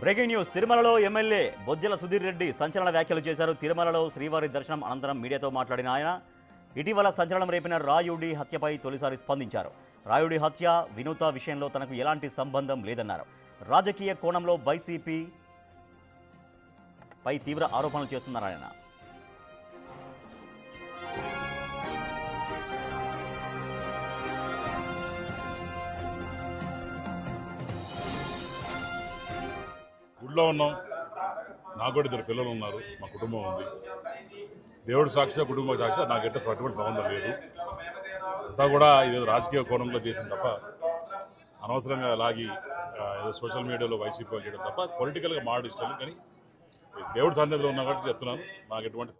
Breaking news తిరుమలలో MLA Bojjala Sudheer Reddy సంచలన వ్యాఖ్యలు చేశారు. తిరుమలలో శ్రీవారి దర్శనం అనంతరం మీడియాతో మాట్లాడిన ఆయన ఇటీవల సంచలనం రేపిన రాయుడి హత్యపై తొలిసారి స్పందించారు. రాయుడి హత్య వినూత విషయంలో తనకు ఎలాంటి సంబంధం లేదన్నారు. రాజకీయ కోణంలో వైసీపీ పై తీవ్ర ఆరోపణలు చేస్తున్నారు ఆయన. గుడిలో ఉన్నాం, నాకు కూడా 2 పిల్లలు ఉన్నారు, మా కుటుంబం ఉంది. దేవుడు సాక్షిగా కుటుంబ సాక్షిగా నాకు ఎట్లా అటువంటి సంబంధం లేదు. అంతా కూడా ఇదేదో రాజకీయ కోణంలో చేసింది తప్ప అనవసరంగా లాగి ఏదో సోషల్ మీడియాలో వైసీపీ చేయడం తప్ప పొలిటికల్గా మాట్లాడి ఇష్టం. కానీ దేవుడు సన్నిధిలో ఉన్నా కాబట్టి చెప్తున్నాను, నాకు ఎటువంటి